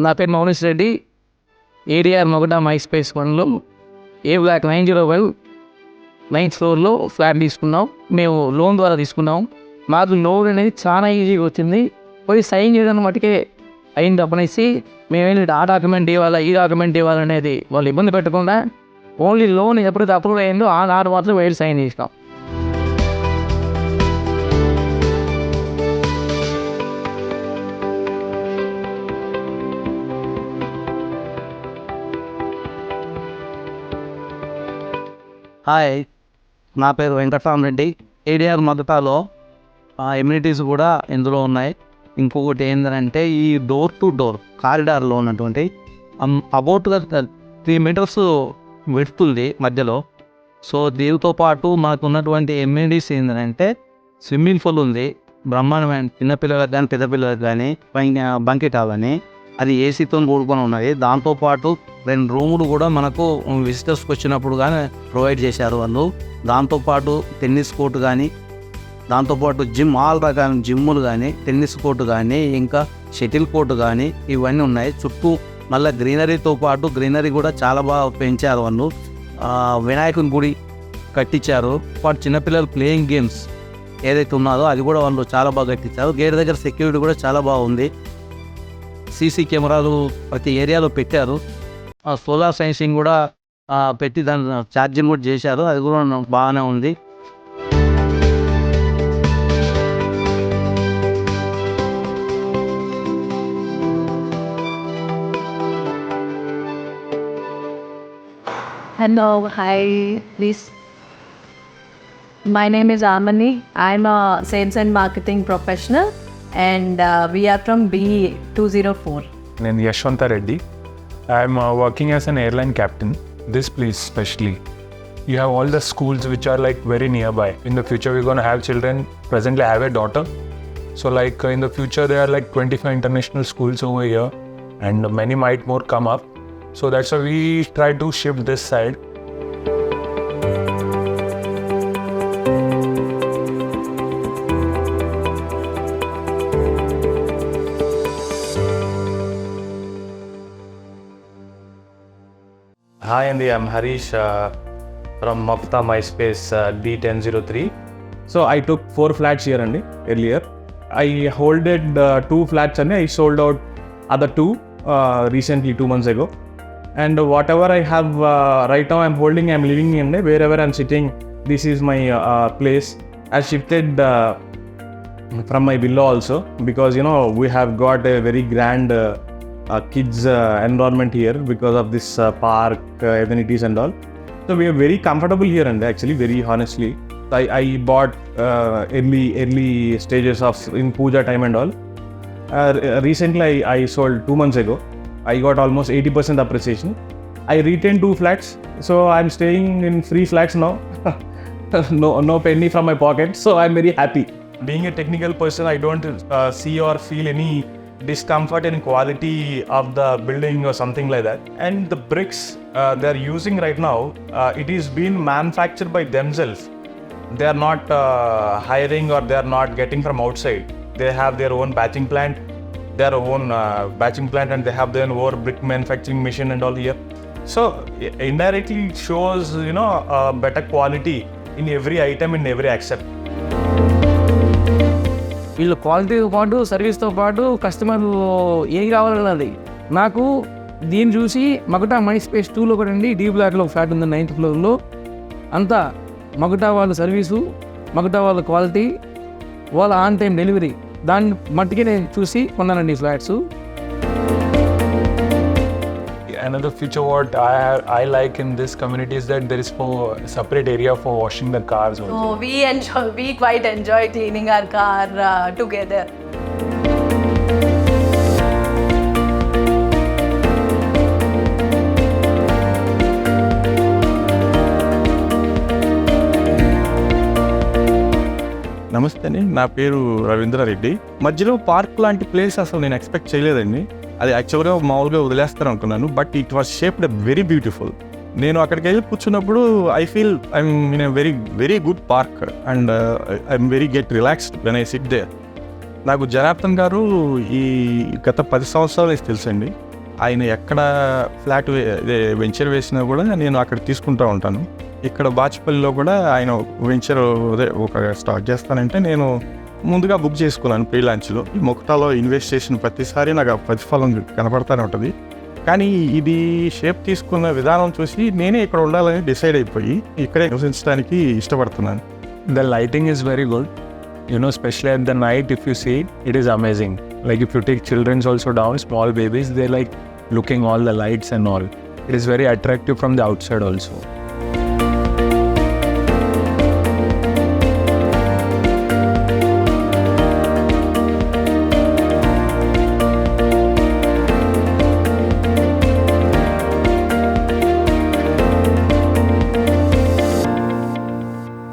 నా పేరు మౌనిష్ రెడ్డి. ఏడిఆర్ మొగట మై స్పేస్ 1లో ఏ బ్లాక్ 901 9th ఫ్లోర్లో ఫ్లాట్ తీసుకున్నాం. మేము లోన్ ద్వారా తీసుకున్నాం. మాకు లోన్ అనేది చాలా ఈజీగా వచ్చింది. పోయి సైన్ చేయడానికి మటుకే అయింది అప్పనేసి మేము వెళ్ళి ఆ డాక్యుమెంట్ ఇవ్వాలా ఈ డాక్యుమెంట్ ఇవ్వాలనేది వాళ్ళు ఇబ్బంది పెట్టకుండా ఓన్లీ లోన్ ఎప్పుడైతే అప్రూవ్ అయిందో ఆ నాడు మాత్రం వెళ్ళి సైన్ చేసినాం. హాయ్, నా పేరు వెంకటరామరెడ్డి. ఏడిఆర్ మొదటలో ఎమ్యూనిటీస్ కూడా ఇందులో ఉన్నాయి. ఇంకొకటి ఏంటంటే ఈ డోర్ టు డోర్ కారిడార్లో ఉన్నటువంటి అబౌట్గా 3 meters విడుతుంది మధ్యలో. సో దీనితో పాటు మనకు ఉన్నటువంటి ఎమ్యూనిటీస్ ఏంటంటే స్విమ్మింగ్ పూల్ ఉంది, బ్రహ్మాండమైన చిన్నపిల్లలకు కానీ పెద్ద పిల్లలకు కానీ బంకెట్ అవన్నీ అది ఏసీతో కూడుకొని ఉన్నది. దాంతోపాటు 2 రూములు కూడా మనకు విజిటర్స్కి వచ్చినప్పుడు కానీ ప్రొవైడ్ చేశారు వాళ్ళు. దాంతోపాటు టెన్నిస్ కోర్టు కానీ, దాంతోపాటు జిమ్, ఆల్ రకాల జిమ్ములు కానీ, టెన్నిస్ కోర్టు కానీ, ఇంకా షటిల్ కోర్టు కానీ ఇవన్నీ ఉన్నాయి. చుట్టూ మళ్ళీ గ్రీనరీతో పాటు గ్రీనరీ కూడా చాలా బాగా పెంచారు వాళ్ళు. వినాయకుని గుడి కట్టించారు. పాటు చిన్నపిల్లలు ప్లేయింగ్ గేమ్స్ ఏదైతే ఉన్నదో అది కూడా వాళ్ళు చాలా బాగా కట్టించారు. గేట్ దగ్గర సెక్యూరిటీ కూడా చాలా బాగుంది. సీసీ కెమెరాలు ప్రతి ఏరియాలో పెట్టారు. సోలార్ సైన్సింగ్ కూడా పెట్టి దాని ఛార్జింగ్ కూడా చేశారు. అది కూడా బాగానే ఉంది. Hello, hi, please. My name is Amani. I'm a sales and marketing professional and we are from B204. నేను Yashwanta Reddy. I'm working as an airline captain. This place especially. You have all the schools which are like very nearby. In the future we're going to have children. Presently I have a daughter. So like in the future there are like 25 international schools over here and many might more come up. So that's why we try to shift this side. Hi Andy, I'm Harish from Mokta MySpace D1003. So I took 4 flats here Andy earlier. I holded 2 flats and I sold out other 2 recently 2 months ago. And whatever I have right now I'm holding, I'm living in wherever I'm sitting. This is my place. I shifted from my villa also because you know we have got a very grand kids environment here because of this park amenities and all. So we are very comfortable here and actually very honestly I bought early stages of in puja time and all. Recently I sold 2 months ago. I got almost 80% appreciation. I retained 2 flats, so I'm staying in free flats now. no penny from my pocket, so I'm very happy. Being a technical person, I don't see or feel any discomfort in quality of the building or something like that. And the bricks they're using right now, it is being manufactured by themselves. They are not hiring or they are not getting from outside. They have their own batching plant, and they have their own brick manufacturing machine and all here. So indirectly it shows you know better quality in every item, in every aspect. వీళ్ళు క్వాలిటీతో పాటు సర్వీస్తో పాటు customer ఏం కావాలన్నది. నాకు దీన్ని చూసి మగటా my space 2లో కూడా అండి డీ బ్లాక్లో ఒక ఫ్లాట్ ఉంది 9th ఫ్లోర్లో. అంతా మగటా వాళ్ళ సర్వీసు, మగటా వాళ్ళ క్వాలిటీ, వాళ్ళ ఆన్ టైం డెలివరీ, దాన్ని మట్టుకే నేను చూసి కొన్నానండి ఈ flats. Another feature what I like in this community is that there is a separate area for washing the cars also. So we quite enjoy cleaning our car together. నమస్తే అండి, నా పేరు రవీంద్రారెడ్డి. మధ్యలో పార్క్ లాంటి ప్లేస్ అసలు నేను expect చేయలేదండి. అది యాక్చువల్గా మామూలుగా వదిలేస్తారు అనుకున్నాను, but it was shaped very beautiful. నేను అక్కడికి వెళ్ళి కూర్చున్నప్పుడు I feel I'm in a very very good park and I'm very get relaxed when I sit there. నాకు జనార్దన్ గారు ఈ గత 10 సంవత్సరాలు తెలుసండి. ఆయన ఎక్కడ ఫ్లాట్ వెంచర్ వేసినా కూడా నేను అక్కడ తీసుకుంటూ ఉంటాను. ఇక్కడ బాచుపల్లిలో కూడా ఆయన వెంచర్ ఒక స్టార్ట్ చేస్తానంటే నేను ముందుగా బుక్ చేసుకున్నాను ప్రీ లాంచ్లో. ఈ మొకటాలో ఇన్వెస్ట్ చేసిన ప్రతిసారి నాకు ఆ ప్రతిఫలం కనపడతానే ఉంటుంది. కానీ ఇది షేప్ తీసుకున్న విధానం చూసి నేనే ఇక్కడ ఉండాలని డిసైడ్ అయిపోయి ఇక్కడే నివసించడానికి ఇష్టపడుతున్నాను. The lighting is very good. You know, especially at the night, if you see, it is amazing. Like if you take children's also down, small babies, they like looking all the lights and all. It is very attractive from the outside also.